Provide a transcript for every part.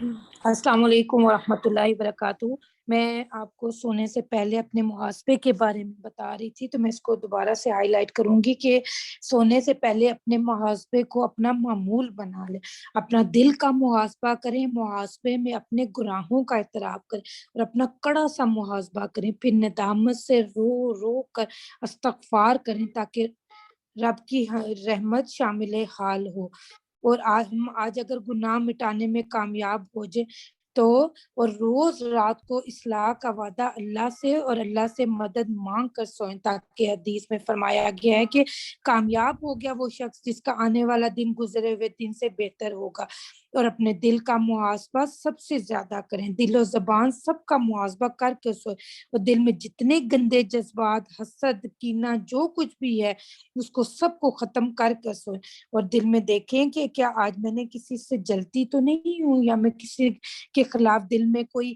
السلام علیکم ورحمۃ اللہ وبرکاتہ۔ میں آپ کو سونے سے پہلے اپنے محاسبے کے بارے میں بتا رہی تھی، تو میں اس کو دوبارہ سے ہائی لائٹ کروں گی کہ سونے سے پہلے اپنے محاسبے کو اپنا معمول بنا لیں، اپنا دل کا محاسبہ کریں، محاسبے میں اپنے گناہوں کا اعتراف کریں اور اپنا کڑا سا محاسبہ کریں، پھر ندامت سے رو رو کر استغفار کریں تاکہ رب کی رحمت شامل حال ہو۔ اور آج اگر گناہ مٹانے میں کامیاب ہو جائے تو، اور روز رات کو اصلاح کا وعدہ اللہ سے اور اللہ سے مدد مانگ کر سوئیں، تاکہ حدیث میں فرمایا گیا ہے کہ کامیاب ہو گیا وہ شخص جس کا آنے والا دن گزرے ہوئے دن سے بہتر ہوگا۔ اور اپنے دل کا محاسبہ سب سے زیادہ کریں، دل و زبان سب کا محاسبہ کر کے سوئیں، اور دل میں جتنے گندے جذبات، حسد، کینہ، جو کچھ بھی ہے اس کو سب کو ختم کر کے سوئیں، اور دل میں دیکھیں کہ کیا آج میں نے کسی سے جلتی تو نہیں ہوں، یا میں کسی کے خلاف دل میں کوئی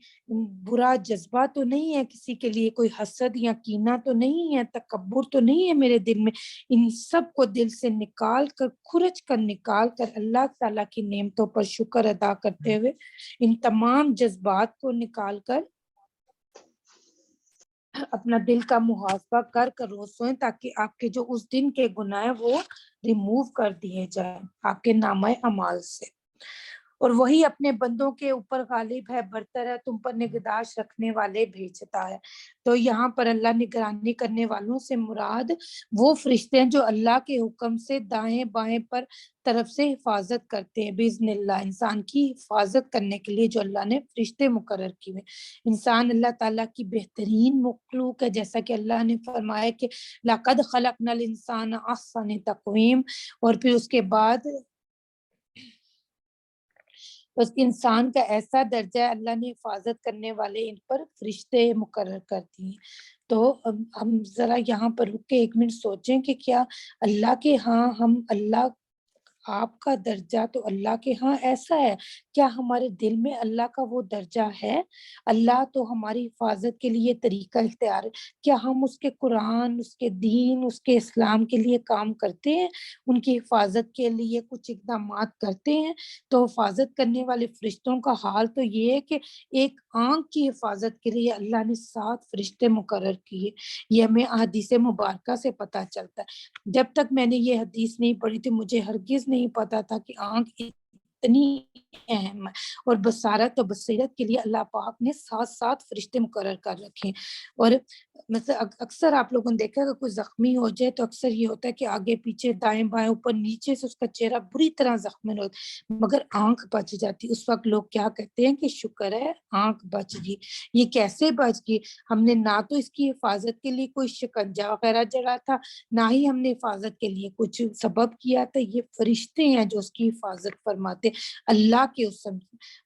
برا جذبہ تو نہیں ہے، کسی کے لیے کوئی حسد یا کینہ تو نہیں ہے، تکبر تو نہیں ہے میرے دل میں۔ ان سب کو دل سے نکال کر، کھرچ کر نکال کر اللہ تعالیٰ کی نعمتوں پر شکر ادا کرتے ہوئے ان تمام جذبات کو نکال کر اپنا دل کا محاسبہ کر کر روز سوئیں، تاکہ آپ کے جو اس دن کے گناہ ہیں وہ ریموو کر دیے جائیں آپ کے نامہ اعمال سے۔ اور وہی اپنے بندوں کے اوپر غالب ہے، برتر ہے، تم پر نگہداشت رکھنے والے بھیجتا ہے۔ تو یہاں پر اللہ نگرانی کرنے والوں سے مراد وہ فرشتے ہیں جو اللہ کے حکم سے دائیں بائیں پر طرف سے حفاظت کرتے ہیں، باذن اللہ، انسان کی حفاظت کرنے کے لیے جو اللہ نے فرشتے مقرر کیے ہیں۔ انسان اللہ تعالیٰ کی بہترین مخلوق ہے، جیسا کہ اللہ نے فرمایا کہ لَقَدْ خَلَقْنَا الْإِنسَانَ أَحْسَنَ تَقْوِيمٍ، اور پھر اس کے بعد اس انسان کا ایسا درجہ ہے، اللہ نے حفاظت کرنے والے ان پر فرشتے مقرر کر دیے۔ تو ہم ذرا یہاں پر رک کے ایک منٹ سوچیں کہ کیا اللہ کے ہاں ہم اللہ، آپ کا درجہ تو اللہ کے ہاں ایسا ہے، کیا ہمارے دل میں اللہ کا وہ درجہ ہے؟ اللہ تو ہماری حفاظت کے لیے طریقہ اختیار ہے، کیا ہم اس کے قرآن، اس کے دین، اس کے اسلام کے لیے کام کرتے ہیں، ان کی حفاظت کے لیے کچھ اقدامات کرتے ہیں؟ تو حفاظت کرنے والے فرشتوں کا حال تو یہ ہے کہ ایک آنکھ کی حفاظت کے لیے اللہ نے 7 فرشتے مقرر کیے۔ یہ ہمیں احادیث مبارکہ سے پتہ چلتا ہے۔ جب تک میں نے یہ حدیث نہیں پڑھی تھی مجھے ہرگز نہیں پتا تھا کہ آنکھ اتنی اہم ہے، اور بصارت و بصیرت کے لیے اللہ پاک نے 7 فرشتے مقرر کر رکھے ہیں۔ اور مثلا اکثر آپ لوگوں نے دیکھا کہ کوئی زخمی ہو جائے تو اکثر یہ ہوتا ہے کہ آگے پیچھے دائیں بائیں اوپر نیچے سے اس کا چہرہ بری طرح زخمی ہوتا ہے، مگر آنکھ بچ جاتی۔ اس وقت لوگ کیا کہتے ہیں کہ شکر ہے آنکھ بچ گئی۔ یہ کیسے بچ گئی؟ ہم نے نہ تو اس کی حفاظت کے لیے کوئی شکنجا وغیرہ جڑا تھا، نہ ہی ہم نے حفاظت کے لیے کچھ سبب کیا تھا، یہ فرشتے ہیں جو اس کی حفاظت فرماتے اللہ کے اس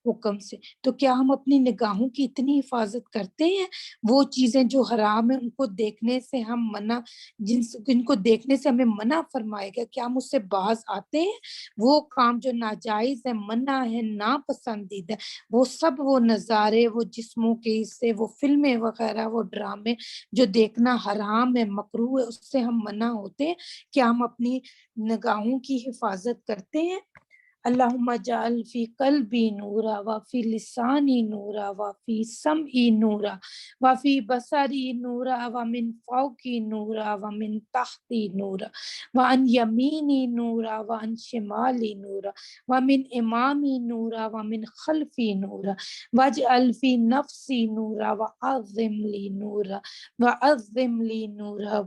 حکم سے۔ تو کیا ہم اپنی نگاہوں کی اتنی حفاظت کرتے ہیں؟ وہ چیزیں جو حرام ہیں ان کو دیکھنے سے ہم منع، جن کو دیکھنے سے ہمیں منع فرمائے گا، کیا ہم اس سے باز آتے ہیں؟ وہ کام جو ناجائز ہے، منع ہے، ناپسندیدہ، وہ سب، وہ نظارے، وہ جسموں کے حصے، وہ فلمیں وغیرہ، وہ ڈرامے جو دیکھنا حرام ہے، مکروہ ہے، اس سے ہم منع ہوتے ہیں۔ کیا ہم اپنی نگاہوں کی حفاظت کرتے ہیں؟ اللہم اجعل فی قلبی نورا وفی لسانی نورا وفی سمعی نورا وفی بصری نورا ومن فوقی نورا ومن تحتی نورا وعن یمینی نورا وعن شمالی نورا ومن امامی نورا ومن خلفی نورا واجعل فی نفسی نورا وعظم لی نورا وعظم لی نورا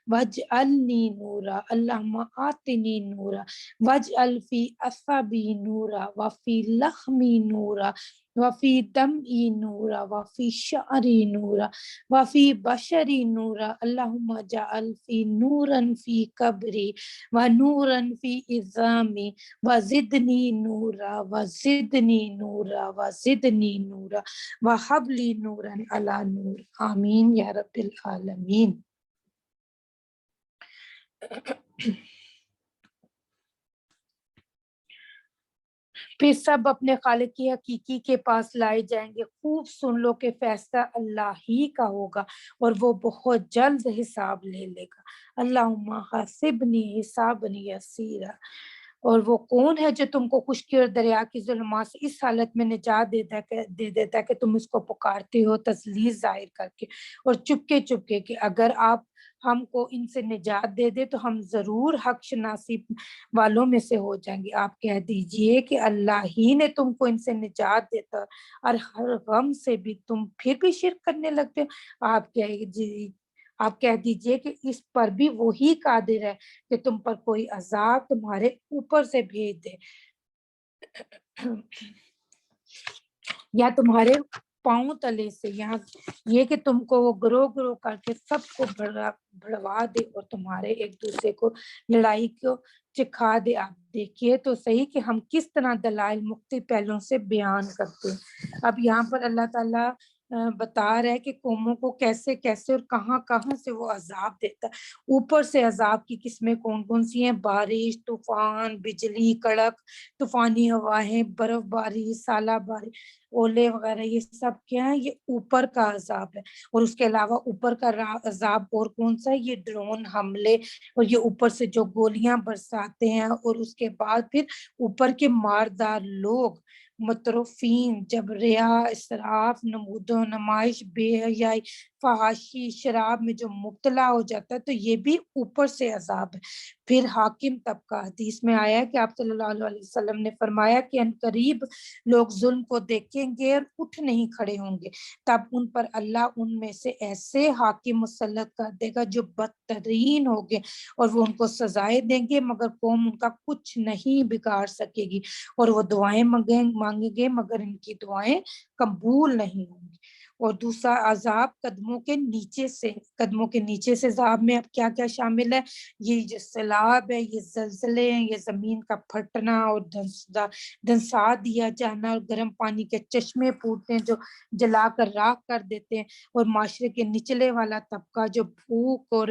واجعلنی نورا اللہم آتنی نورا واجعل فی اصابی نورا وفی لخمی نورا وفی دمعی نورا وفی شعری نورا وفی بشری نورا اللہم اجعل فی نورا فی قبری و نورا فی عظامی وزدنی نورا وزدنی نورا وزدنی نورا وہب لی نورا علی نور، آمین یا رب العالمین۔ پھر سب اپنے خالق کی حقیقی کے پاس لائے جائیں گے۔ خوب سن لو کہ فیصلہ اللہ ہی کا ہوگا اور وہ بہت جلد حساب لے لے گا۔ اللہم حاسبنی حسابا یسیرا۔ اور وہ کون ہے جو تم کو خشکی اور دریا کی ظلمات سے اس حالت میں نجات دے دیتا ہے کہ تم اس کو پکارتے ہو تسلیث ظاہر کر کے اور چپکے کہ اگر آپ ہم کو ان سے نجات دے دے تو ہم ضرور حق شناسی والوں میں سے ہو جائیں گے۔ آپ کہہ دیجئے کہ اللہ ہی نے تم کو ان سے نجات دیتا اور ہر غم سے بھی تم پھر بھی شرک کرنے لگتے ہو۔ آپ کہہ دیجئے کہ اس پر بھی وہی قادر ہے کہ تم پر کوئی عذاب تمہارے اوپر سے بھیج دے یا تمہارے پاؤں تلے سے، یہاں یہ کہ تم کو وہ گروہ کر کے سب کو بڑھوا دے اور تمہارے ایک دوسرے کو لڑائی کو چکھا دے۔ آپ دیکھیے تو صحیح کہ ہم کس طرح دلائل مختلف پہلوؤں سے بیان کرتے ہیں۔ اب یہاں پر اللہ تعالیٰ بتا رہا ہے کہ قوموں کو کیسے کیسے اور کہاں کہاں سے وہ عذاب دیتا ہے۔ اوپر سے عذاب کی قسمیں کون کون سی ہیں؟ بارش، طوفان، بجلی کڑک، طوفانی ہوائیں، برف باری، ژالہ باری، اولے وغیرہ، یہ سب کیا ہے؟ یہ اوپر کا عذاب ہے۔ اور اس کے علاوہ اوپر کا عذاب اور کون سا ہے؟ یہ ڈرون حملے اور یہ اوپر سے جو گولیاں برساتے ہیں، اور اس کے بعد پھر اوپر کے ماردار لوگ مترفین، جب ریا، اسراف، نمود و نمائش، بے حیائی، فحاشی، شراب میں جو مبتلا ہو جاتا ہے، تو یہ بھی اوپر سے عذاب ہے۔ پھر حاکم طبقہ، حدیث میں آیا ہے کہ آپ صلی اللہ علیہ وسلم نے فرمایا کہ ان قریب لوگ ظلم کو دیکھیں گے اور اٹھ نہیں کھڑے ہوں گے، تب ان پر اللہ ان میں سے ایسے حاکم مسلط کر دے گا جو بدترین ہوگے اور وہ ان کو سزائیں دیں گے مگر قوم ان کا کچھ نہیں بگاڑ سکے گی، اور وہ دعائیں مانگیں گے مگر ان کی دعائیں قبول نہیں ہوں گی۔ اور دوسرا عذاب قدموں کے نیچے سے عذاب میں اب کیا کیا شامل ہے؟ یہ جو سیلاب ہے، یہ زلزلے ہیں، یہ زمین کا پھٹنا اور دھنسا دیا جانا، اور گرم پانی کے چشمے پھوٹتے ہیں جو جلا کر راکھ کر دیتے ہیں، اور معاشرے کے نچلے والا طبقہ جو بھوک اور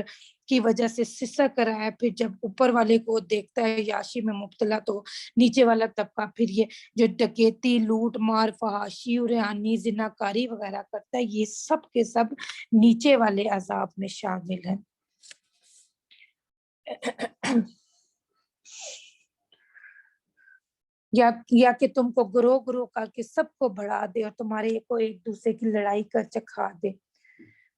کی وجہ سے سسک رہا ہے، پھر جب اوپر والے کو دیکھتا ہے یاشی میں مبتلا تو نیچے والا طبقہ پھر یہ جو ڈکیتی، لوٹ مار، فحاشی، ریانی، زناکاری وغیرہ کرتا ہے، یہ سب کے سب نیچے والے عذاب میں شامل ہیں۔ یا کہ تم کو گروہ کر کے سب کو بڑھا دے اور تمہارے کو ایک دوسرے کی لڑائی کر چکھا دے۔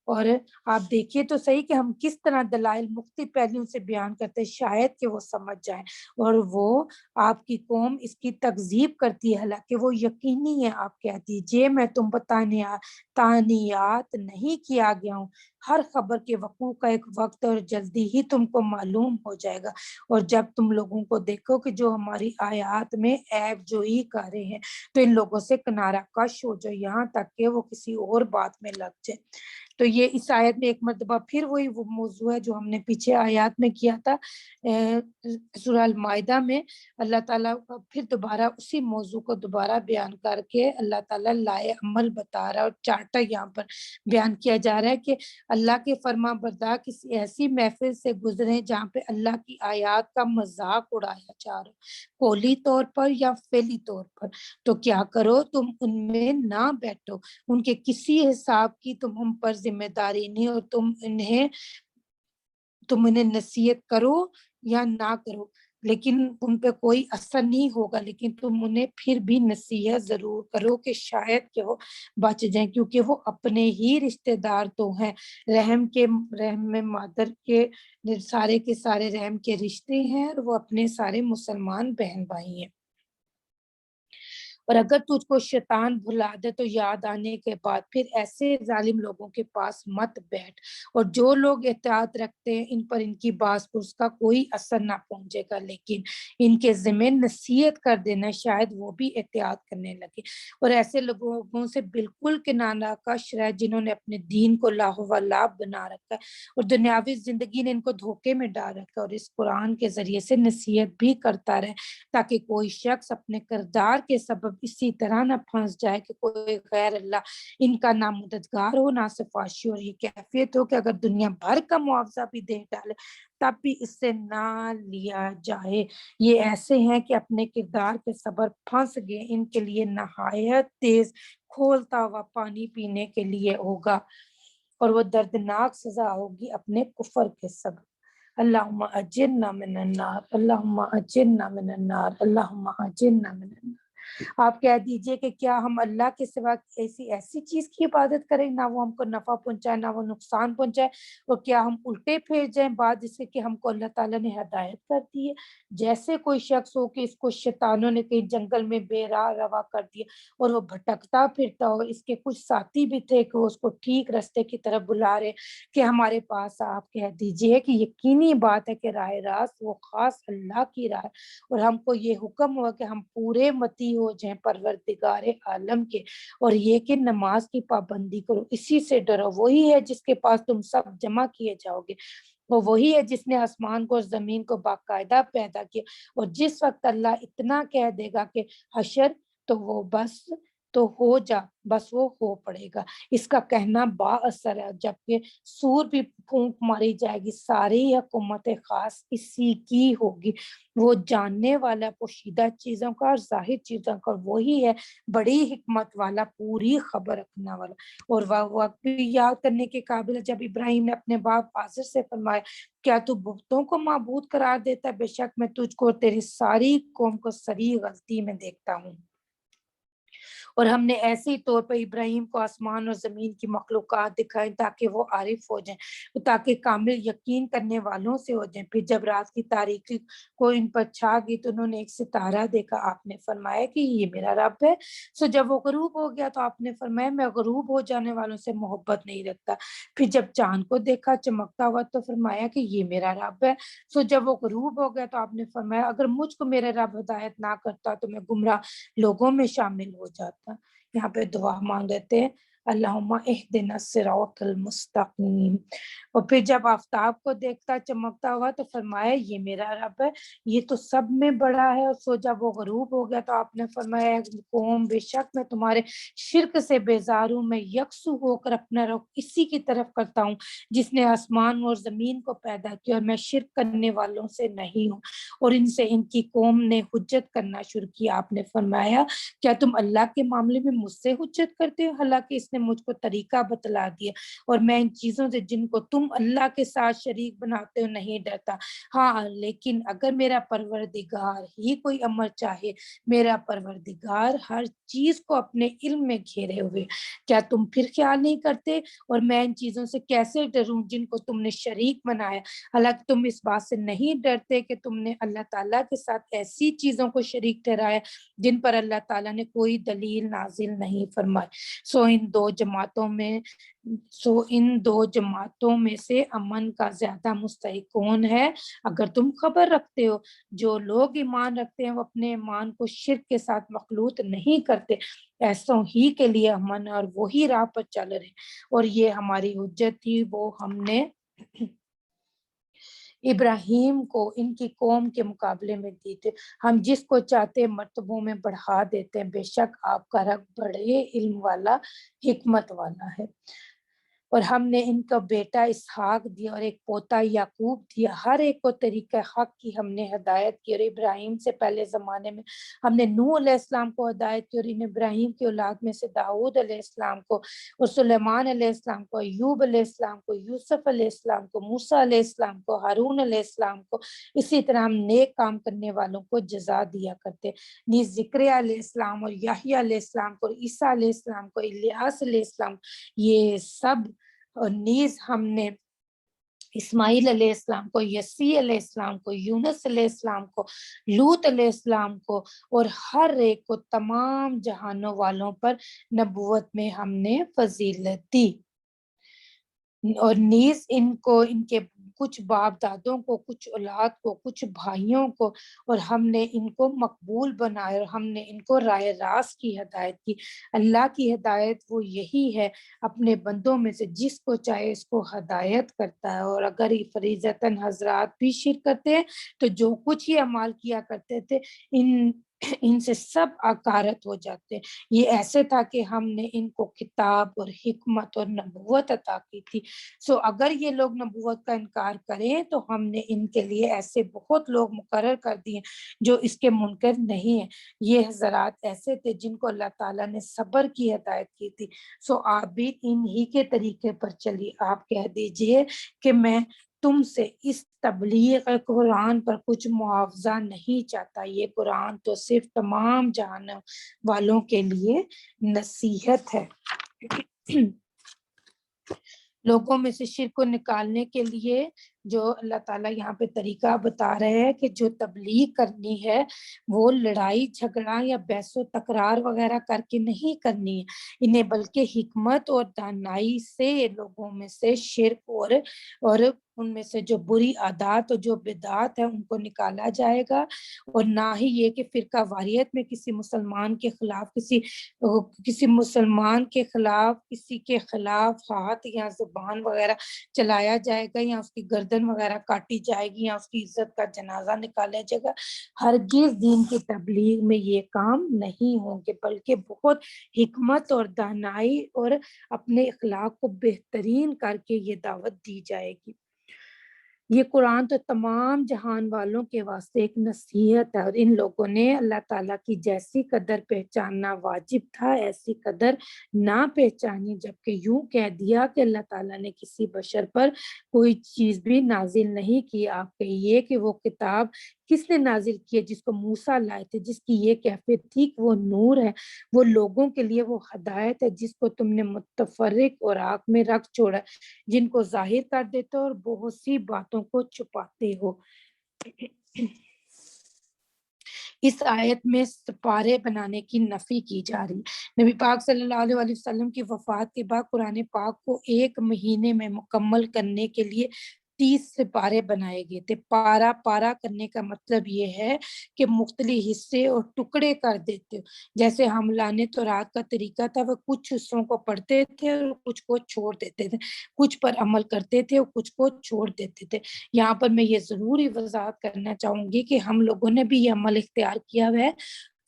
اور آپ دیکھیے تو صحیح کہ ہم کس طرح دلائل مختلف پہلوؤں سے بیان کرتے ہیں، شاید کہ وہ سمجھ جائیں، اور وہ آپ کی قوم اس کی تکذیب کرتی ہے، حالانکہ وہ یقینی ہے۔ آپ کہہ دیجئے میں تم پر تانیات نہیں کیا گیا ہوں، ہر خبر کے وقوع کا ایک وقت اور جلدی ہی تم کو معلوم ہو جائے گا، اور جب تم لوگوں کو دیکھو کہ جو ہماری آیات میں عیب جوئی کر رہے ہیں تو ان لوگوں سے کنارہ کش ہو جائے، یہاں تک کہ وہ کسی اور بات میں لگ جائے۔ تو یہ اس آیت میں ایک مرتبہ پھر وہی وہ موضوع ہے جو ہم نے پیچھے آیات میں کیا تھا، سورہ المائدہ میں اللہ تعالیٰ پھر دوبارہ اسی موضوع کو دوبارہ بیان کر کے اللہ تعالیٰ لائے عمل بتا رہا ہے، اور چارٹا یہاں پر بیان کیا جا رہا ہے کہ اللہ کے فرما بردار کسی ایسی محفل سے گزرے جہاں پہ اللہ کی آیات کا مذاق اڑایا جا رہا ہو، قولی طور پر یا فعلی طور پر، تو کیا کرو تم ان میں نہ بیٹھو، ان کے کسی حساب کی تم ہم پر ذمہ داری نہیں، اور تم انہیں نصیحت کرو یا نہ کرو، لیکن ان پہ کوئی اثر نہیں ہوگا، لیکن تم انہیں پھر بھی نصیحت ضرور کرو کہ شاید کہ وہ بچ جائیں، کیونکہ وہ اپنے ہی رشتہ دار تو ہیں، رحم میں مادر کے سارے کے سارے رحم کے رشتے ہیں، اور وہ اپنے سارے مسلمان بہن بھائی ہیں۔ اور اگر تجھ کو شیطان بھلا دے تو یاد آنے کے بعد پھر ایسے ظالم لوگوں کے پاس مت بیٹھ، اور جو لوگ احتیاط رکھتے ہیں ان پر ان کی باز پر اس کا کوئی اثر نہ پہنچے گا، لیکن ان کے ذمہ نصیحت کر دینا، شاید وہ بھی احتیاط کرنے لگے۔ اور ایسے لوگوں سے بالکل کنارہ کش رہ جنہوں نے اپنے دین کو لاہو و لعب بنا رکھا ہے، اور دنیاوی زندگی نے ان کو دھوکے میں ڈال رکھا ہے، اور اس قرآن کے ذریعے سے نصیحت بھی کرتا رہے تاکہ کوئی شخص اپنے کردار کے سبب اسی طرح نہ پھنس جائے کہ کوئی غیر اللہ ان کا نہ مددگار ہو نہ سفارشی، اور یہ کیفیت ہو کہ اگر دنیا بھر کا معاوضہ بھی دے ڈالے تب بھی اس سے نہ لیا جائے۔ یہ ایسے ہیں کہ اپنے کردار کے سبب پھنس گئے، ان کے لیے نہایت تیز کھولتا ہوا پانی پینے کے لیے ہوگا، اور وہ دردناک سزا ہوگی اپنے کفر کے سبب۔ اللہم اجرنا من النار، اللہم اجرنا من النار، اللہم اجرنا من النار۔ آپ کہہ دیجئے کہ کیا ہم اللہ کے سوا ایسی چیز کی عبادت کریں نہ وہ ہم کو نفع پہنچائے نہ وہ نقصان پہنچائے، اور کیا ہم الٹے پھیر جائیں بعد اس کے کہ ہم کو اللہ تعالیٰ نے ہدایت کر دی ہے؟ جیسے کوئی شخص ہو کہ اس کو شیطانوں نے کہیں جنگل میں بے راہ روا کر دیا اور وہ بھٹکتا پھرتا ہو، اس کے کچھ ساتھی بھی تھے کہ وہ اس کو ٹھیک راستے کی طرف بلا رہے کہ ہمارے پاس آپ کہہ دیجئے کہ یقینی بات ہے کہ راہ راست وہ خاص اللہ کی راہ، اور ہم کو یہ حکم ہوا کہ ہم پورے متی ہو جائیں پروردگار عالم کے، اور یہ کہ نماز کی پابندی کرو، اسی سے ڈرو، وہی ہے جس کے پاس تم سب جمع کیے جاؤ گے، وہ وہی ہے جس نے آسمان کو اور زمین کو باقاعدہ پیدا کیا، اور جس وقت اللہ اتنا کہہ دے گا کہ حشر، تو وہ بس تو ہو جا، بس وہ ہو پڑے گا۔ اس کا کہنا با اثر ہے، جبکہ سور بھی پھونک ماری جائے گی، ساری حکومت خاص اسی کی ہوگی، وہ جاننے والا پوشیدہ چیزوں کا اور ظاہر چیزوں کا، وہی ہے بڑی حکمت والا، پوری خبر رکھنے والا۔ اور وہ وقت بھی یاد کرنے کے قابل ہے جب ابراہیم نے اپنے باپ آزر سے فرمایا، کیا تو بتوں کو معبود قرار دیتا ہے؟ بے شک میں تجھ کو اور تیری ساری قوم کو صریح غلطی میں دیکھتا ہوں۔ اور ہم نے ایسے ہی طور پر ابراہیم کو آسمان اور زمین کی مخلوقات دکھائیں تاکہ وہ عارف ہو جائیں، تاکہ کامل یقین کرنے والوں سے ہو جائیں۔ پھر جب رات کی تاریکی کو ان پر چھا گئی تو انہوں نے ایک ستارہ دیکھا، آپ نے فرمایا کہ یہ میرا رب ہے۔ سو جب وہ غروب ہو گیا تو آپ نے فرمایا میں غروب ہو جانے والوں سے محبت نہیں رکھتا۔ پھر جب چاند کو دیکھا چمکتا ہوا تو فرمایا کہ یہ میرا رب ہے۔ سو جب وہ غروب ہو گیا تو آپ نے فرمایا اگر مجھ کو میرے رب ہدایت نہ کرتا تو میں گمراہ لوگوں میں شامل ہو جاتا۔ یہاں پہ دعا مانگ لیتے ہیں، اللہم اہدنا الصراط المستقیم۔ اور پھر جب آفتاب کو دیکھتا چمکتا ہوا تو فرمایا یہ میرا رب ہے، یہ تو سب میں بڑا ہے۔ اور سو جب وہ غروب ہو گیا تو آپ نے فرمایا قوم بے شک میں تمہارے شرک سے بیزار ہوں، میں یکسو ہو کر اپنا رخ اسی کی طرف کرتا ہوں جس نے آسمان اور زمین کو پیدا کیا، اور میں شرک کرنے والوں سے نہیں ہوں۔ اور ان سے ان کی قوم نے حجت کرنا شروع کیا، آپ نے فرمایا کیا تم اللہ کے معاملے میں مجھ سے حجت کرتے ہو، حالانکہ اس نے مجھ کو طریقہ بتلا دیا، اور میں ان چیزوں سے جن کو تم اللہ کے ساتھ شریک بناتے ہو نہیں ڈرتا۔ ہاں لیکن اگر میرا پروردگار ہی کوئی امر چاہے، میرا پروردگار ہر چیز کو اپنے علم میں گھیرے ہوئے، کیا تم پھر خیال نہیں کرتے؟ اور میں ان چیزوں سے کیسے ڈروں جن کو تم نے شریک بنایا، حالانکہ تم اس بات سے نہیں ڈرتے کہ تم نے اللہ تعالیٰ کے ساتھ ایسی چیزوں کو شریک ٹھہرایا جن پر اللہ تعالیٰ نے کوئی دلیل نازل نہیں فرمائی۔ ان دو جماعتوں میں سے امن کا زیادہ مستحق کون ہے؟ اگر تم خبر رکھتے ہو، جو لوگ ایمان رکھتے ہیں وہ اپنے ایمان کو شرک کے ساتھ مخلوط نہیں کرتے، ایسوں ہی کے لیے امن، اور وہی راہ پر چل رہے، اور یہ ہماری حجت تھی وہ ہم نے ابراہیم کو ان کی قوم کے مقابلے میں دی تھی، ہم جس کو چاہتے مرتبوں میں بڑھا دیتے ہیں، بے شک آپ کا رب بڑے علم والا حکمت والا ہے۔ اور ہم نے ان کا بیٹا اسحاق دیا اور ایک پوتا یعقوب دیا، ہر ایک کو طریقہ حق کی ہم نے ہدایت کی، اور ابراہیم سے پہلے زمانے میں ہم نے نوح علیہ السلام کو ہدایت کی، اور ان ابراہیم کی اولاد میں سے داؤد علیہ السلام کو، اور سلیمان علیہ السلام کو، ایوب علیہ السلام کو، یوسف علیہ السلام کو، موسیٰ علیہ السلام کو، ہارون علیہ السلام کو، اسی طرح ہم نیک کام کرنے والوں کو جزا دیا کرتے، نیز زکریا علیہ السلام اور یحییٰ علیہ السلام کو، اور عیسیٰ علیہ السلام کو، الیاس علیہ السلام، یہ سب، اور نیز ہم نے اسماعیل علیہ السلام کو، یسیع علیہ السلام کو، یونس علیہ السلام کو، لوط علیہ السلام کو، اور ہر ایک کو تمام جہانوں والوں پر نبوت میں ہم نے فضیلت دی، اور نیز ان کو ان کے کچھ باپ دادوں کو، کچھ اولاد کو، کچھ بھائیوں کو، اور ہم نے ان کو مقبول بنایا، اور ہم نے ان کو راہ راست کی ہدایت کی۔ اللہ کی ہدایت وہ یہی ہے، اپنے بندوں میں سے جس کو چاہے اس کو ہدایت کرتا ہے، اور اگر یہ فریضتاً حضرات بھی شرک کرتے ہیں تو جو کچھ یہ اعمال کیا کرتے تھے ان سے سب عکارت ہو جاتے ہیں۔ یہ ایسے تھا کہ ہم نے ان کو کتاب اور حکمت اور نبوت عطا کی تھی، سو اگر یہ لوگ نبوت کا انکار کریں تو ہم نے ان کے لیے ایسے بہت لوگ مقرر کر دیے جو اس کے منکر نہیں ہیں۔ یہ حضرات ایسے تھے جن کو اللہ تعالیٰ نے صبر کی ہدایت کی تھی، سو آپ بھی انہی کے طریقے پر چلیے۔ آپ کہہ دیجئے کہ میں تم سے اس تبلیغ قرآن پر کچھ معاوضہ نہیں چاہتا، یہ قرآن تو صرف تمام جہان والوں کے لیے نصیحت ہے۔ لوگوں میں سے شرک کو نکالنے کے لیے جو اللہ تعالیٰ یہاں پہ طریقہ بتا رہے ہیں کہ جو تبلیغ کرنی ہے وہ لڑائی جھگڑا یا بحث و تکرار وغیرہ کر کے نہیں کرنی ہے انہیں، بلکہ حکمت اور دانائی سے لوگوں میں سے شرک اور ان میں سے جو بری عادات اور جو بدعات ہیں ان کو نکالا جائے گا، اور نہ ہی یہ کہ فرقہ واریت میں کسی مسلمان کے خلاف کسی مسلمان کے خلاف کسی کے خلاف ہاتھ یا زبان وغیرہ چلایا جائے گا، یا اس کی گردن وغیرہ کاٹی جائے گی، یا اس کی عزت کا جنازہ نکالا جائے گا۔ ہرگز دین کی تبلیغ میں یہ کام نہیں ہوں گے، بلکہ بہت حکمت اور دانائی اور اپنے اخلاق کو بہترین کر کے یہ دعوت دی جائے گی۔ یہ قرآن تو تمام جہان والوں کے واسطے ایک نصیحت ہے، اور ان لوگوں نے اللہ تعالیٰ کی جیسی قدر پہچاننا واجب تھا ایسی قدر نہ پہچانی، جبکہ یوں کہہ دیا کہ اللہ تعالیٰ نے کسی بشر پر کوئی چیز بھی نازل نہیں کی۔ آپ کہیے کہ وہ کتاب کس نے نازل کی ہے؟ جس کو موسیٰ لائے تھے، جس کی یہ کیفیت تھی کہ وہ نور ہے، وہ لوگوں کے لیے وہ ہدایت ہے، جس کو تم نے متفرق اور آگ میں رکھ چھوڑا، جن کو ظاہر کر دیتے ہو اور بہت سی باتوں کو چھپاتے ہو۔ اس آیت میں سپارے بنانے کی نفی کی جا رہی۔ نبی پاک صلی اللہ علیہ وسلم کی وفات کے بعد قرآن پاک کو 1 مہینے میں مکمل کرنے کے لیے 30 سپارے بنائے گئے تھے۔ پارا پارا کرنے کا مطلب یہ ہے کہ مختلف حصے اور ٹکڑے کر دیتے، جیسے ہم لانے تو رات کا طریقہ تھا، وہ کچھ حصوں کو پڑھتے تھے اور کچھ کو چھوڑ دیتے تھے، کچھ پر عمل کرتے تھے اور کچھ کو چھوڑ دیتے تھے۔ یہاں پر میں یہ ضروری وضاحت کرنا چاہوں گی کہ ہم لوگوں نے بھی یہ عمل اختیار کیا ہوا ہے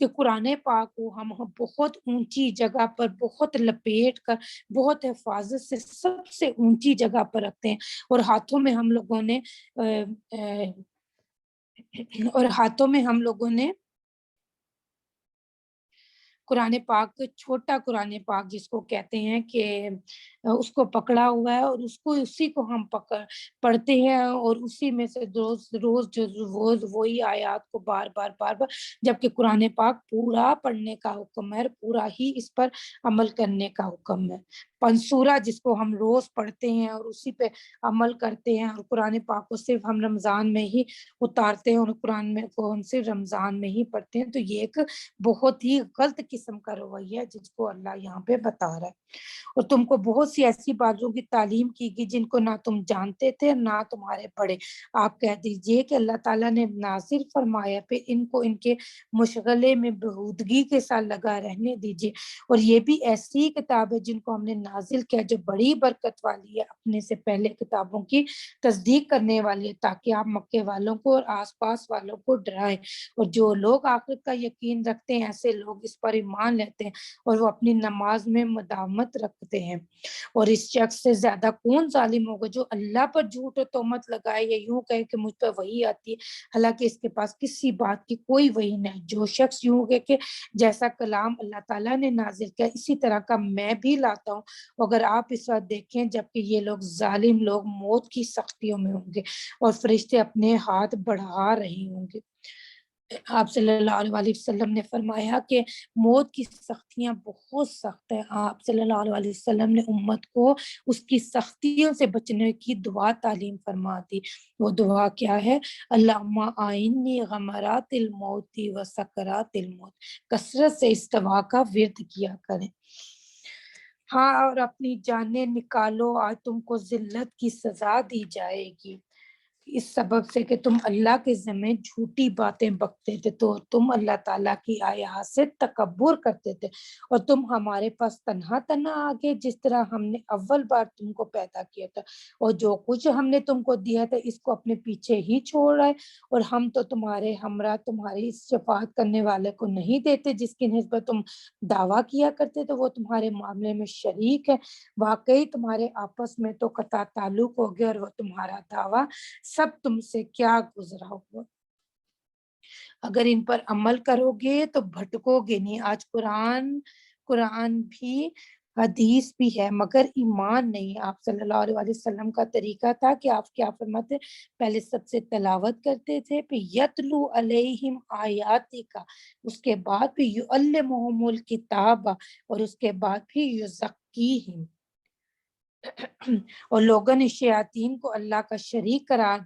کہ قرآن پاک کو ہم بہت اونچی جگہ پر بہت لپیٹ کر بہت حفاظت سے سب سے اونچی جگہ پر رکھتے ہیں، اور ہاتھوں میں ہم لوگوں نے قرآن پاک، چھوٹا قرآن پاک جس کو کہتے ہیں، کہ اس کو پکڑا ہوا ہے، اور اسی کو ہم پڑھتے ہیں، اور اسی میں سے روز وہی آیات کو بار بار جبکہ قرآن پاک پورا پڑھنے کا حکم ہے، پورا ہی اس پر عمل کرنے کا حکم ہے۔ پنسورہ جس کو ہم روز پڑھتے ہیں اور اسی پہ عمل کرتے ہیں، اور قرآن پاک کو صرف ہم رمضان میں ہی اتارتے ہیں اور قرآن میں کو ہم صرف رمضان میں ہی پڑھتے ہیں، تو یہ ایک بہت ہی غلط قسم کا رویہ ہے جس کو اللہ یہاں پہ بتا رہا ہے۔ اور تم کو بہت سی ایسی باتوں کی تعلیم کی گئی جن کو نہ تم جانتے تھے نہ تمہارے بڑے۔ آپ کہہ دیجئے کہ اللہ تعالیٰ نے نازل فرمایا، پھر ان کو ان کے مشغلے میں بہودگی کے ساتھ لگا رہنے دیجئے، اور یہ بھی ایسی کتاب ہے جن کو ہم نے نازل کیا جو بڑی برکت والی ہے، اپنے سے پہلے کتابوں کی تصدیق کرنے والی ہے، تاکہ آپ مکے والوں کو اور آس پاس والوں کو ڈرائیں، اور جو لوگ آخرت کا یقین رکھتے ہیں ایسے لوگ اس پر ایمان لیتے ہیں اور وہ اپنی نماز میں مداومت رکھتے ہیں۔ اور اس شخص سے زیادہ کون ظالم ہوگا جو اللہ پر جھوٹ و تہمت لگائے یا یوں کہے کہ مجھ پر وحی آتی ہے حالانکہ اس کے پاس کسی بات کی کوئی وحی نہیں۔ جو شخص یوں کہے کہ جیسا کلام اللہ تعالیٰ نے نازل کیا اسی طرح کا میں بھی لاتا ہوں، اگر آپ اس وقت دیکھیں جبکہ یہ لوگ ظالم لوگ موت کی سختیوں میں ہوں گے اور فرشتے اپنے ہاتھ بڑھا رہے ہوں گے۔ آپ صلی اللہ علیہ وسلم نے فرمایا کہ موت کی سختیاں بہت سخت ہیں۔ آپ صلی اللہ علیہ وسلم نے امت کو اس کی سختیوں سے بچنے کی دعا تعلیم فرما دی۔ وہ دعا کیا ہے؟ اللہم آئینی غمرات الموت و سکرات الموت۔ کثرت سے اس دعا کا ورد کیا کریں۔ ہاں، اور اپنی جانیں نکالو، آج تم کو ذلت کی سزا دی جائے گی، اس سبب سے کہ تم اللہ کے ذمہ جھوٹی باتیں بکتے تھے، تو تم اللہ تعالیٰ کی آیات سے تکبر کرتے تھے، اور تم ہمارے پاس تنہا آگے جس طرح ہم نے اول بار تم کو پیدا کیا تھا، اور جو کچھ ہم نے تم کو دیا تھا اس کو اپنے پیچھے ہی چھوڑ رہے، اور ہم تو تمہارے ہمراہ تمہاری شفاعت کرنے والے کو نہیں دیتے جس کی نسبت تم دعویٰ کیا کرتے، تو وہ تمہارے معاملے میں شریک ہے، واقعی تمہارے آپس میں تو قطع تعلق ہو گیا، اور وہ تمہارا دعویٰ سب تم سے کیا گزرا ہوا۔ اگر ان پر عمل کرو گے تو بھٹکو گے نہیں۔ آج قرآن بھی حدیث بھی ہے مگر ایمان نہیں۔ آپ صلی اللہ علیہ وسلم کا طریقہ تھا کہ آپ کیا فرماتے، پہلے سب سے تلاوت کرتے تھے، پھر یتلو علیہم آیاتی کا، اس کے بعد پھر یعلمہم الکتاب، اور اس کے بعد پھر یزکیہم۔ اور لوگوں نے شیاطین کو اللہ کا شریک قرار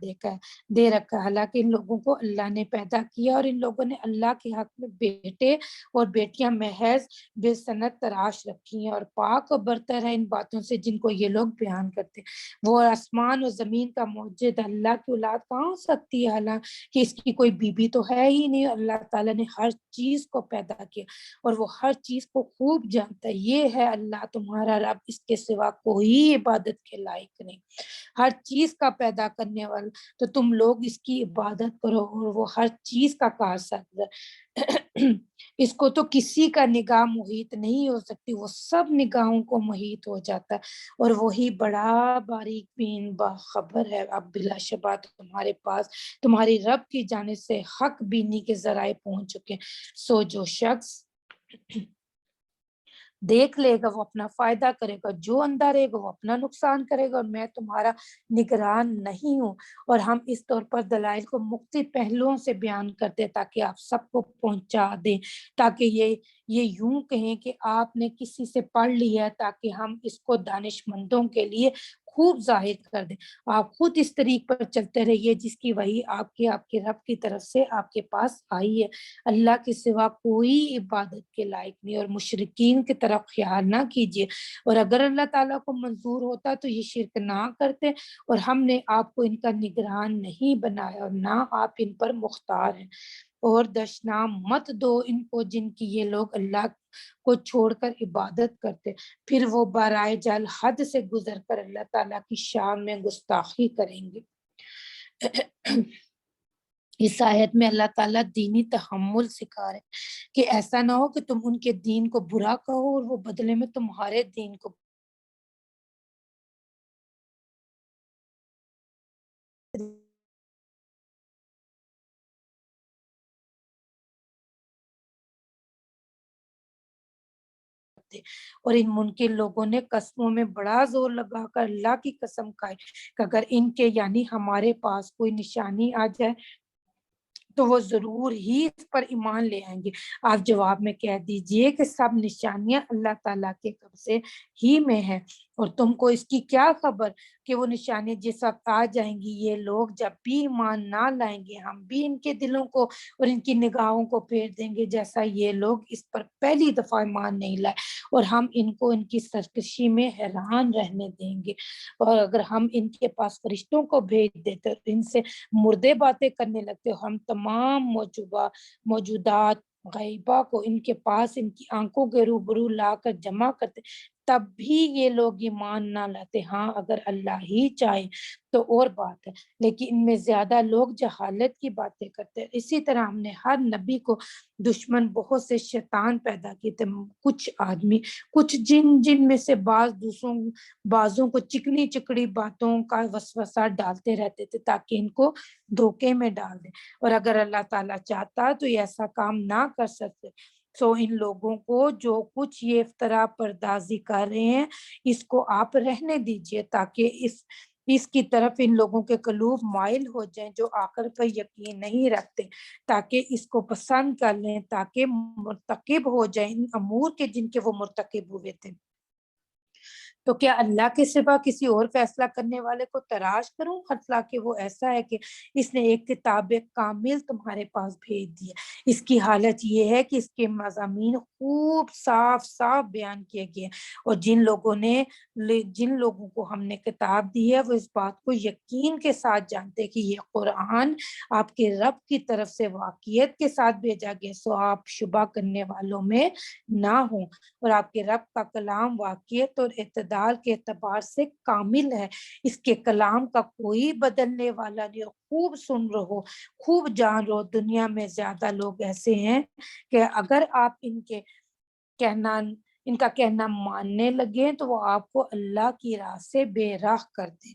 دے رکھا، حالانکہ ان لوگوں کو اللہ نے پیدا کیا، اور ان لوگوں نے اللہ کے حق میں بیٹے اور بیٹیاں محض بے سند تراش رکھی ہیں، اور پاک اور برتر ہے ان باتوں سے جن کو یہ لوگ بیان کرتے ہیں۔ وہ آسمان اور زمین کا موجد اللہ کی اولاد کہاں ہو سکتی ہے، حالانکہ اس کی کوئی بیوی تو ہے ہی نہیں۔ اللہ تعالیٰ نے ہر چیز کو پیدا کیا اور وہ ہر چیز کو خوب جانتا ہے۔ یہ ہے اللہ تمہارا رب، اس کے سوا کوئی عبادت کے لائق نہیں، ہر چیز کا پیدا کرنے والا، تو تم لوگ اس کی عبادت کرو، اور وہ ہر چیز کا کارساز ہے۔ اس کو تو کسی کا نگاہ محیط نہیں ہو سکتی، وہ سب نگاہوں کو محیط ہو جاتا ہے، اور وہی بڑا باریک بین باخبر ہے۔ اب بلا شبہ تمہارے پاس تمہاری رب کی جانب سے حق بینی کے ذرائع پہنچ چکے ہیں، سو جو شخص دیکھ لے گا وہ اپنا فائدہ کرے گا، جو اندھا رہے گا وہ اپنا نقصان کرے گا، اور میں تمہارا نگران نہیں ہوں۔ اور ہم اس طور پر دلائل کو مختلف پہلوؤں سے بیان کرتے تاکہ آپ سب کو پہنچا دیں، تاکہ یہ یوں کہیں کہ آپ نے کسی سے پڑھ لیا ہے، تاکہ ہم اس کو دانش مندوں کے لیے خوب ظاہر کر دیں۔ آپ خود اس طریق پر چلتے رہیے جس کی وحی آپ کے رب کی طرف سے آپ کے پاس آئی ہے۔ اللہ کے سوا کوئی عبادت کے لائق نہیں، اور مشرکین کی طرف خیال نہ کیجیے، اور اگر اللہ تعالیٰ کو منظور ہوتا تو یہ شرک نہ کرتے، اور ہم نے آپ کو ان کا نگران نہیں بنایا، اور نہ آپ ان پر مختار ہیں۔ اور دشنام مت دو ان کو جن کی یہ لوگ اللہ کو چھوڑ کر عبادت کرتے، پھر وہ برائے جل حد سے گزر کر اللہ تعالیٰ کی شان میں گستاخی کریں گے۔ اس آیت میں اللہ تعالیٰ دینی تحمل سکھا رہے ہیں کہ ایسا نہ ہو کہ تم ان کے دین کو برا کہو اور وہ بدلے میں تمہارے دین کو اور ان منکر لوگوں نے قسموں میں بڑا زور لگا کر اللہ کی قسم کھائی کہ اگر ان کے یعنی ہمارے پاس کوئی نشانی آ جائے تو وہ ضرور ہی اس پر ایمان لے آئیں گے۔ آپ جواب میں کہہ دیجئے کہ سب نشانیاں اللہ تعالیٰ کے قبضے ہی میں ہیں، اور تم کو اس کی کیا خبر کہ وہ نشانیاں جس وقت آ جائیں گی، یہ لوگ جب بھی ایمان نہ لائیں گے ہم بھی ان کے دلوں کو اور ان کی نگاہوں کو پھیر دیں گے، جیسا یہ لوگ اس پر پہلی دفعہ ایمان نہیں لائے، اور ہم ان کو ان کی سرکشی میں حیران رہنے دیں گے۔ اور اگر ہم ان کے پاس فرشتوں کو بھیج دیتے تو ان سے مردے باتیں کرنے لگتے، ہم تمام موجودات غیبہ کو ان کے پاس ان کی آنکھوں کے روبرو لا کر جمع کرتے، تب بھی یہ لوگ ایمان نہ لاتے۔ ہاں اگر اللہ ہی چاہے تو اور بات ہے، لیکن ان میں زیادہ لوگ جہالت کی باتیں کرتے ہیں۔ اسی طرح ہم نے ہر نبی کو دشمن بہت سے شیطان پیدا کیے تھے، کچھ آدمی کچھ جن میں سے بعضوں کو چکنی چکڑی باتوں کا وسوسہ ڈالتے رہتے تھے تاکہ ان کو دھوکے میں ڈال دیں، اور اگر اللہ تعالیٰ چاہتا تو یہ ایسا کام نہ کر سکتے۔ سو ان لوگوں کو جو کچھ یہ افترا پردازی کر رہے ہیں اس کو آپ رہنے دیجئے، تاکہ اس کی طرف ان لوگوں کے قلوب مائل ہو جائیں جو آخر پر یقین نہیں رکھتے، تاکہ اس کو پسند کر لیں، تاکہ مرتکب ہو جائیں ان امور کے جن کے وہ مرتکب ہوئے تھے۔ تو کیا اللہ کے سوا کسی اور فیصلہ کرنے والے کو تراش کروں؟ حالانکہ وہ ایسا ہے کہ اس نے ایک کتاب کامل تمہارے پاس بھیج دی ہے۔ اس کی حالت یہ ہے کہ اس کے مضامین خوب صاف صاف بیان کیے گئے ہیں، اور جن لوگوں کو ہم نے کتاب دی ہے وہ اس بات کو یقین کے ساتھ جانتے کہ یہ قرآن آپ کے رب کی طرف سے واقعیت کے ساتھ بھیجا گیا، سو آپ شبہ کرنے والوں میں نہ ہوں، اور آپ کے رب کا کلام واقعیت اور اعتدال کے اعتبار سے کامل ہے، اس کے کلام کا کوئی بدلنے والا نہیں۔ خوب سن رہو، خوب جان رہو، دنیا میں زیادہ لوگ ایسے ہیں کہ اگر آپ ان کا کہنا ماننے لگے تو وہ آپ کو اللہ کی راہ سے بے راہ کر دیں۔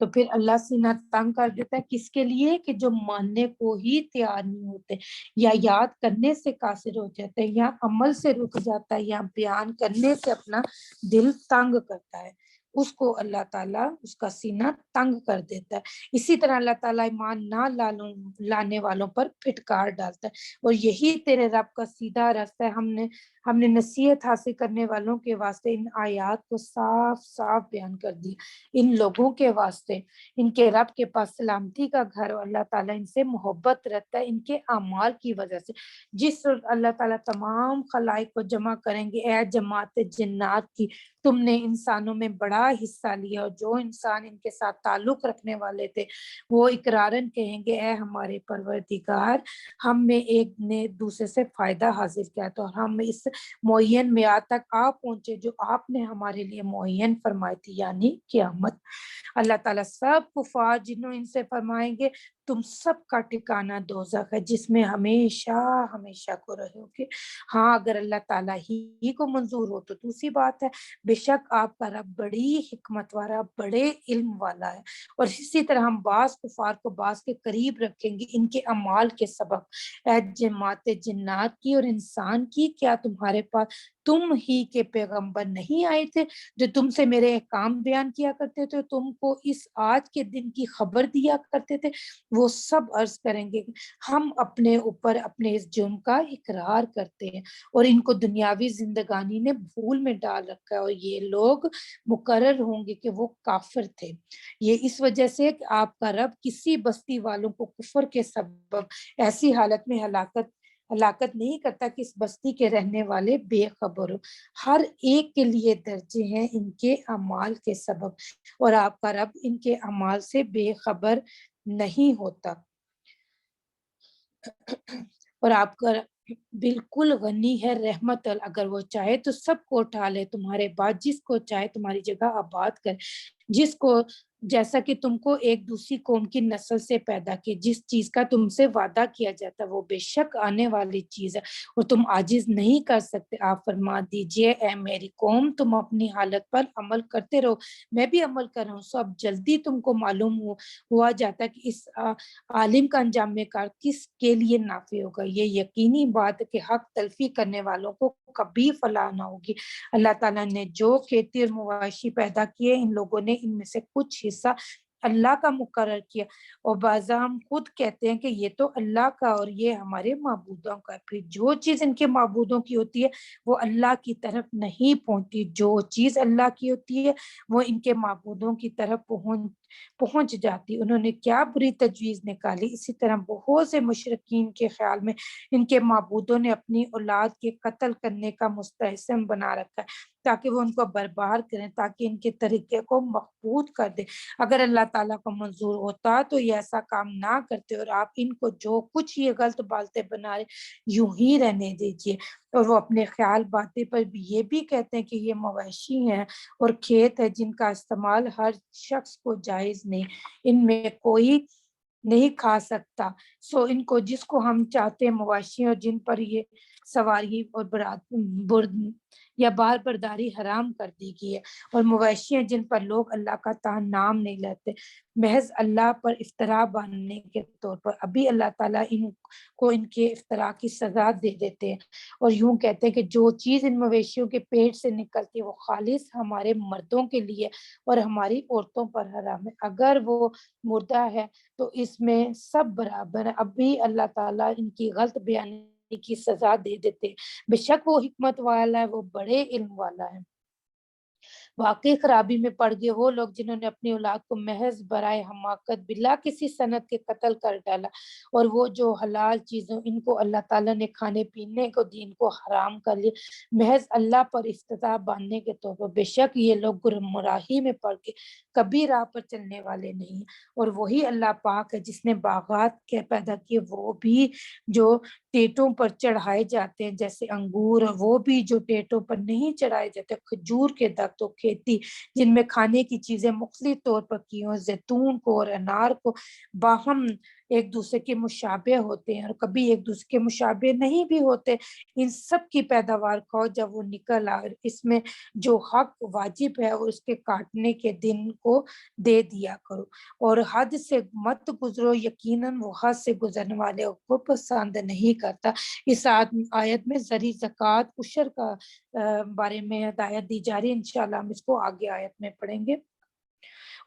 تو پھر اللہ سینہ تنگ کر دیتا ہے کس کے لیے کہ جو ماننے کو ہی تیار نہیں ہوتے، یا یاد کرنے سے قاصر ہو جاتے ہیں، یا عمل سے رک جاتا ہے، یا بیان کرنے سے اپنا دل تنگ کرتا ہے، اس کو اللہ تعالیٰ اس کا سینہ تنگ کر دیتا ہے۔ اسی طرح اللہ تعالیٰ ایمان نہ لانے والوں پر پھٹکار ڈالتا ہے، اور یہی تیرے رب کا سیدھا راستہ ہے۔ ہم نے نصیحت حاصل کرنے والوں کے واسطے ان آیات کو صاف صاف بیان کر دی، ان لوگوں کے واسطے، ان کے رب کے پاس سلامتی کا گھر، اور اللہ تعالیٰ ان سے محبت رکھتا ہے ان کے اعمال کی وجہ سے۔ جس وقت اللہ تعالیٰ تمام خلائق کو جمع کریں گے، اے جماعت جنات کی، تم نے انسانوں میں بڑا حصہ لیا، اور جو انسان ان کے ساتھ تعلق رکھنے والے تھے وہ اقرارن کہیں گے اے ہمارے پروردگار، ہم میں ایک نے دوسرے سے فائدہ حاصل کیا، تو ہم اس معین میعاد تک آپ پہنچے جو آپ نے ہمارے لیے معین فرمائی تھی، یعنی قیامت۔ اللہ تعالیٰ سب کفار جنہوں ان سے فرمائیں گے تم سب کا ٹھکانہ دوزخ ہے، جس میں ہمیشہ ہمیشہ کو رہو گے۔ ہاں اگر اللہ تعالیٰ ہی کو منظور ہو تو دوسری بات ہے، بے شک آپ کا رب بڑی حکمت والا، بڑے علم والا ہے۔ اور اسی طرح ہم بعض کفار کو بعض کے قریب رکھیں گے ان کے اعمال کے سبب۔ اے جماعت جنات کی اور انسان کی، کیا تمہارے پاس تم ہی کے پیغمبر نہیں آئے تھے جو تم سے میرے احکام بیان کیا کرتے تھے، تم کو اس آج کے دن کی خبر دیا کرتے تھے؟ وہ سب عرض کریں گے ہم اپنے اوپر اپنے اس جرم کا اقرار کرتے ہیں، اور ان کو دنیاوی زندگانی نے بھول میں ڈال رکھا ہے، اور یہ لوگ مقرر ہوں گے کہ وہ کافر تھے۔ یہ اس وجہ سے کہ آپ کا رب کسی بستی والوں کو کفر کے سبب ایسی حالت میں ہلاکت نہیں کرتا کہ اس بستی کے رہنے والے بے خبر ہو۔ ہر ایک کے لیے درجے ہیں ان کے اعمال کے سبب، اور آپ کا رب ان کے اعمال سے بے خبر نہیں ہوتا، اور آپ کا بالکل غنی ہے رحمت، اگر وہ چاہے تو سب کو اٹھا لے تمہارے بعد، جس کو چاہے تمہاری جگہ آباد کر، جس کو جیسا کہ تم کو ایک دوسری قوم کی نسل سے پیدا کی، جس چیز کا تم سے وعدہ کیا جاتا وہ بے شک آنے والی چیز ہے اور تم عاجز نہیں کر سکتے۔ آپ فرما دیجئے اے میری قوم تم اپنی حالت پر عمل کرتے رہو، میں بھی عمل کر رہا ہوں، سو اب جلدی تم کو معلوم ہوا جاتا ہے کہ اس عالم کا انجام کار کس کے لیے نافع ہوگا۔ یہ یقینی بات ہے کہ حق تلفی کرنے والوں کو کبھی فلاح نہ ہوگی۔ اللہ تعالیٰ نے جو کھیتی اور مواشی پیدا کیے ان لوگوں نے ان میں سے کچھ حصہ اللہ کا مقرر کیا، اور بعض ہم خود کہتے ہیں کہ یہ تو اللہ کا اور یہ ہمارے معبودوں کا، پھر جو چیز ان کے معبودوں کی ہوتی ہے وہ اللہ کی طرف نہیں پہنچتی، جو چیز اللہ کی ہوتی ہے وہ ان کے معبودوں کی طرف پہنچ جاتی۔ انہوں نے کیا بری تجویز نکالی، اسی طرح بہت سے مشرکین کے خیال میں ان کے معبودوں نے اپنی اولاد کے قتل کرنے کا مستحسن بنا رکھا ہے تاکہ وہ ان کو برباد کریں، تاکہ ان کے طریقے کو مضبوط کر دے۔ اگر اللہ تعالیٰ کو منظور ہوتا تو یہ ایسا کام نہ کرتے، اور آپ ان کو جو کچھ یہ غلط باتیں بنا رہے یوں ہی رہنے دیجیے۔ اور وہ اپنے خیال باتیں پر بھی یہ بھی کہتے ہیں کہ یہ مویشی ہیں اور کھیت ہے جن کا استعمال ہر شخص کو جائز نہیں، ان میں کوئی نہیں کھا سکتا، سو ان کو جس کو ہم چاہتے ہیں مواشی اور جن پر یہ سواری اور یا بار برداری حرام کر دی گئی ہے، اور مویشی ہیں جن پر لوگ اللہ کا نام نہیں لیتے، محض اللہ پر افطرا باندھنے کے طور پر۔ ابھی اللہ تعالیٰ ان کو ان کے افطرا کی سزا دے دیتے ہیں، اور یوں کہتے ہیں کہ جو چیز ان مویشیوں کے پیٹ سے نکلتی ہے وہ خالص ہمارے مردوں کے لیے اور ہماری عورتوں پر حرام ہے، اگر وہ مردہ ہے تو اس میں سب برابر ہے۔ اب بھی اللہ تعالیٰ ان کی غلط بیانی کی سزا دے دیتے، بے شک وہ حکمت والا ہے، وہ بڑے علم والا ہے۔ واقعی خرابی میں پڑ گئے وہ لوگ جنہوں نے اپنی اولاد کو محض برائے حماقت بلا کسی سند کے قتل کر ڈالا، اور وہ جو حلال چیزوں ان کو اللہ تعالیٰ نے کھانے پینے کو دین کو حرام کر لیا محض اللہ پر افتتاح باندھنے کے طور پر۔ بے شک یہ لوگ گمراہی میں پڑ کے کبھی راہ پر چلنے والے نہیں، اور وہی اللہ پاک ہے جس نے باغات کے پیدا کیے، وہ بھی جو ٹیٹوں پر چڑھائے جاتے ہیں جیسے انگور، اور وہ بھی جو ٹیٹوں پر نہیں چڑھائے جاتے، کھجور کے درخت و کھیتی جن میں کھانے کی چیزیں مختلف طور پر کی ہوں، زیتون کو اور انار کو باہم ایک دوسرے کے مشابہ ہوتے ہیں اور کبھی ایک دوسرے کے مشابہ نہیں بھی ہوتے، ان سب کی پیداوار کھاؤ جب وہ نکل آئے، اس میں جو حق واجب ہے اس کے کاٹنے کے دن کو دے دیا کرو، اور حد سے مت گزرو، یقیناً وہ حد سے گزرنے والے کو پسند نہیں کرتا۔ اس آیت میں زری زکوٰۃ عشر کا بارے میں ہدایت دی جا رہی ہے، انشاءاللہ ہم اس کو آگے آیت میں پڑھیں گے۔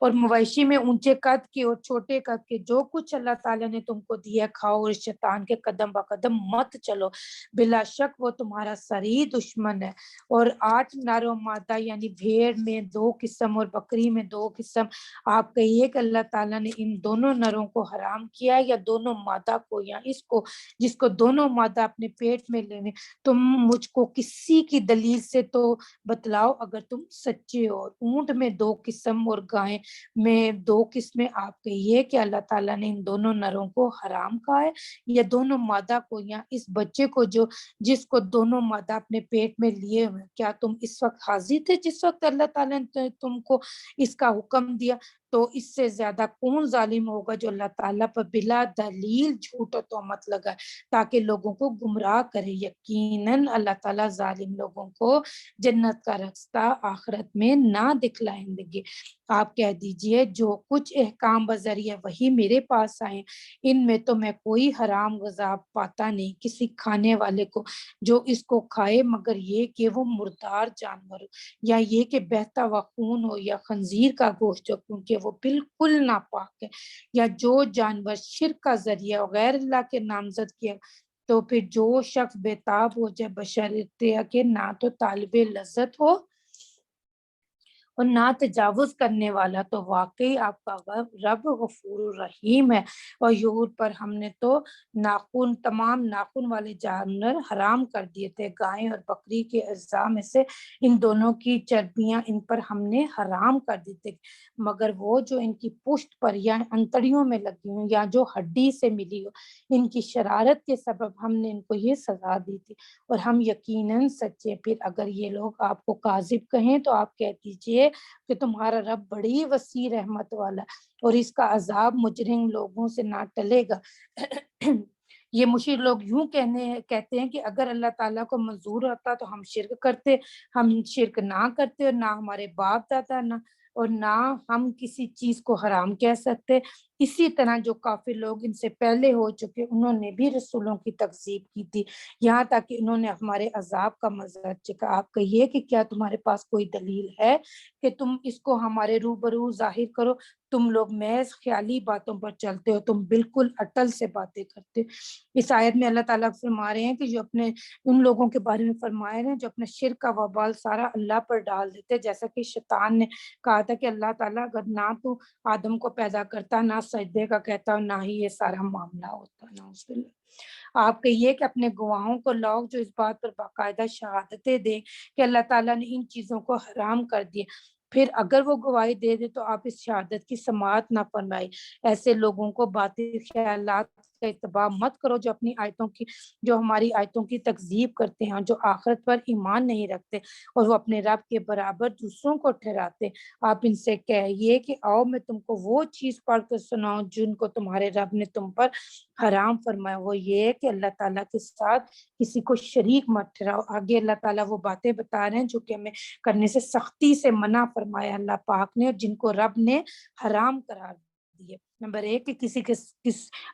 اور مویشی میں اونچے قد کے اور چھوٹے قد کے جو کچھ اللہ تعالیٰ نے تم کو دیا کھاؤ، اور شیطان کے قدم بقدم مت چلو، بلا شک وہ تمہارا سری دشمن ہے۔ اور 8 نر و مادہ یعنی بھیڑ میں 2 قسم اور بکری میں 2 قسم، آپ کہیے کہ اللہ تعالیٰ نے ان دونوں نروں کو حرام کیا یا دونوں مادہ کو، یا اس کو جس کو دونوں مادہ اپنے پیٹ میں لینے، تم مجھ کو کسی کی دلیل سے تو بتلاؤ اگر تم سچے ہو۔ اونٹ میں 2 قسم اور گائے میں 2 قسمیں، آپ کہیے کہ اللہ تعالیٰ نے ان دونوں نروں کو حرام کہا ہے یا دونوں مادہ کو، یا اس بچے کو جس کو دونوں مادہ اپنے پیٹ میں لیے ہوئے، کیا تم اس وقت حاضر تھے جس وقت اللہ تعالیٰ نے تم کو اس کا حکم دیا؟ تو اس سے زیادہ کون ظالم ہوگا جو اللہ تعالیٰ پر بلا دلیل جھوٹ و تہمت لگائے تاکہ لوگوں کو گمراہ کرے۔ یقیناً اللہ تعالیٰ ظالم لوگوں کو جنت کا راستہ آخرت میں نہ دکھلائیں گے۔ آپ کہہ دیجئے جو کچھ احکام بذریعہ وہی میرے پاس آئے، ان میں تو میں کوئی حرام غذا پاتا نہیں کسی کھانے والے کو جو اس کو کھائے، مگر یہ کہ وہ مردار جانور ہو، یا یہ کہ بہتا ہوا خون ہو، یا خنزیر کا گوشت ہو کیونکہ وہ بالکل ناپاک ہے، یا جو جانور شرک کا ذریعہ غیر اللہ کے نامزد کیا، تو پھر جو شخص بےتاب ہو جائے بشرطیہ کہ نہ تو طالب لذت ہو اور نہ تجاوز کرنے والا، تو واقعی آپ کا رب غفور الرحیم ہے۔ اور یہود پر ہم نے تو تمام ناخن والے جانور حرام کر دیے تھے، گائے اور بکری کے اجزاء میں سے ان دونوں کی چربیاں ان پر ہم نے حرام کر دی تھی، مگر وہ جو ان کی پشت پر یا انتڑیوں میں لگی ہوں یا جو ہڈی سے ملی ہو، ان کی شرارت کے سبب ہم نے ان کو یہ سزا دی تھی، اور ہم یقیناً سچے۔ پھر اگر یہ لوگ آپ کو کاذب کہیں تو آپ کہہ دیجئے کہ تمہارا رب بڑی وسیع رحمت والا اور اس کا عذاب مجرم لوگوں سے نہ ٹلے گا۔ یہ مشرک لوگ یوں کہتے ہیں کہ اگر اللہ تعالیٰ کو منظور ہوتا تو ہم شرک کرتے، ہم شرک نہ کرتے، اور نہ ہمارے باپ دادا اور نہ ہم کسی چیز کو حرام کہہ سکتے۔ اسی طرح جو کافر لوگ ان سے پہلے ہو چکے انہوں نے بھی رسولوں کی تکذیب کی تھی، یہاں تک کہ انہوں نے ہمارے عذاب کا مزہ چکھا۔ آپ کہیے کہ کیا تمہارے پاس کوئی دلیل ہے کہ تم اس کو ہمارے روبرو ظاہر کرو؟ تم لوگ محض خیالی باتوں پر چلتے ہو، تم بالکل اٹل سے باتیں کرتے۔ اس آیت میں اللہ تعالیٰ فرما رہے ہیں کہ جو اپنے ان لوگوں کے بارے میں فرمائے ہیں جو اپنے شرک کا وبال سارا اللہ پر ڈال دیتے، جیسا کہ شیطان نے کہا تھا کہ اللہ تعالیٰ اگر نہ تو آدم کو پیدا کرتا، نہ سجدے کا کہتا، اور نہ ہی یہ سارا معاملہ ہوتا۔ نعوذ باللہ۔ آپ کہیے کہ اپنے گواہوں کو لاؤ جو اس بات پر باقاعدہ شہادتیں دیں کہ اللہ تعالیٰ نے ان چیزوں کو حرام کر دیا، پھر اگر وہ گواہی دے دے تو آپ اس شہادت کی سماعت نہ فرمائے۔ ایسے لوگوں کو باطل خیالات کا اتباع مت کرو جو ہماری آیتوں کی تکذیب کرتے ہیں، جو آخرت پر ایمان نہیں رکھتے اور وہ اپنے رب کے برابر دوسروں کو ٹھہراتے۔ آپ ان سے کہیے کہ آؤ میں تم کو وہ چیز پڑھ کر سناؤں جن کو تمہارے رب نے تم پر حرام فرمایا، وہ یہ ہے کہ اللہ تعالیٰ کے ساتھ کسی کو شریک مت ٹھہراؤ۔ آگے اللہ تعالیٰ وہ باتیں بتا رہے ہیں جو کہ ہمیں کرنے سے سختی سے منع فرمایا اللہ پاک نے، اور جن کو رب نے حرام قرار دیے۔ نمبر 1 کہ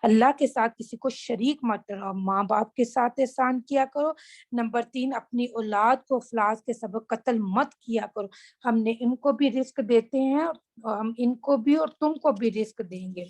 اللہ کے ساتھ کسی کو شریک مت ٹھہراؤ، ماں باپ کے ساتھ احسان کیا کرو۔ نمبر 3 اپنی اولاد کو افلاس کے سبب قتل مت کیا کرو، ہم نے ان کو بھی رزق دیتے ہیں اور ہم ان کو بھی اور تم کو بھی رزق دیں گے۔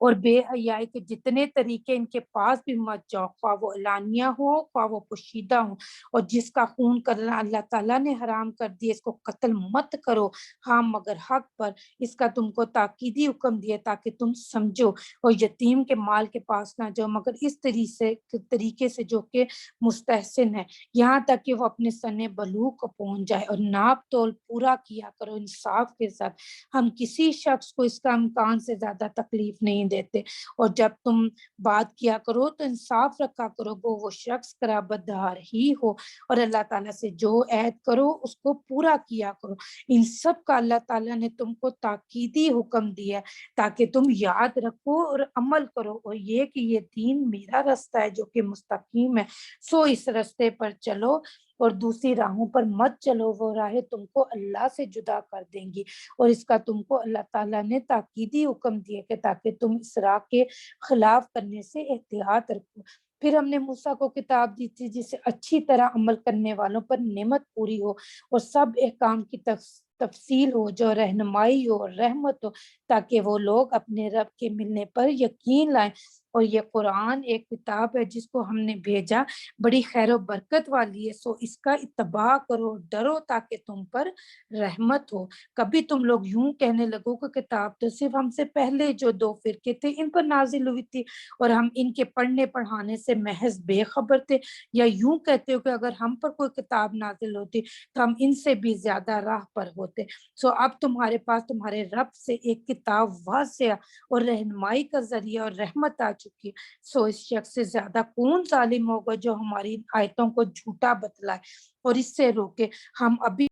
اور بے حیائی کے جتنے طریقے ان کے پاس بھی مت جاؤ، خواہ وہ اعلانیہ ہو خواہ وہ پوشیدہ ہو، اور جس کا خون کرنا اللہ تعالیٰ نے حرام کر دیا اس کو قتل مت کرو، ہاں مگر حق پر۔ اس کا تم کو تاکیدی حکم دیا تاکہ تم سمجھو، اور یتیم کے مال کے پاس نہ جاؤ مگر اس طریقے سے جو کہ مستحسن ہے، یہاں تک کہ وہ اپنے سن بلوغ کو پہنچ جائے، اور ناپ تول پورا کیا کرو انصاف کے ساتھ۔ ہم کسی شخص کو اس کا امکان سے زیادہ تکلیف نہیں نہیں دیتے، اور جب تم بات کیا کرو تو انصاف رکھا کرو، وہ شخص قرابت دار ہی ہو، اور اللہ تعالیٰ سے جو عہد کرو اس کو پورا کیا کرو۔ ان سب کا اللہ تعالیٰ نے تم کو تاکیدی حکم دیا ہے تاکہ تم یاد رکھو اور عمل کرو، اور یہ کہ یہ دین میرا رستہ ہے جو کہ مستقیم ہے، سو اس رستے پر چلو اور دوسری راہوں پر مت چلو، وہ راہیں تم کو اللہ سے جدا کر دیں گی، اور اس کا تم کو اللہ تعالیٰ نے تاکیدی حکم دیا کہ تاکہ تم اس راہ کے خلاف کرنے سے احتیاط رکھو۔ پھر ہم نے موسیٰ کو کتاب دی تھی جسے اچھی طرح عمل کرنے والوں پر نعمت پوری ہو اور سب احکام کی تفصیل ہو، جو رہنمائی ہو اور رحمت ہو، تاکہ وہ لوگ اپنے رب کے ملنے پر یقین لائیں۔ اور یہ قرآن ایک کتاب ہے جس کو ہم نے بھیجا، بڑی خیر و برکت والی ہے، سو اس کا اتباع کرو، ڈرو تاکہ تم پر رحمت ہو۔ کبھی تم لوگ یوں کہنے لگو کہ کتاب تو صرف ہم سے پہلے جو 2 فرقے تھے ان پر نازل ہوئی تھی اور ہم ان کے پڑھنے پڑھانے سے محض بے خبر تھے، یا یوں کہتے ہو کہ اگر ہم پر کوئی کتاب نازل ہوتی تو ہم ان سے بھی زیادہ راہ پر ہوتے۔ سو اب تمہارے پاس تمہارے رب سے ایک کتاب واضح اور رہنمائی کا ذریعہ اور رحمت آ چکی ہے، سو اس شخص سے زیادہ کون ظالم ہوگا جو ہماری آیتوں کو جھوٹا بتلائے اور اس سے روکے۔ ہم ابھی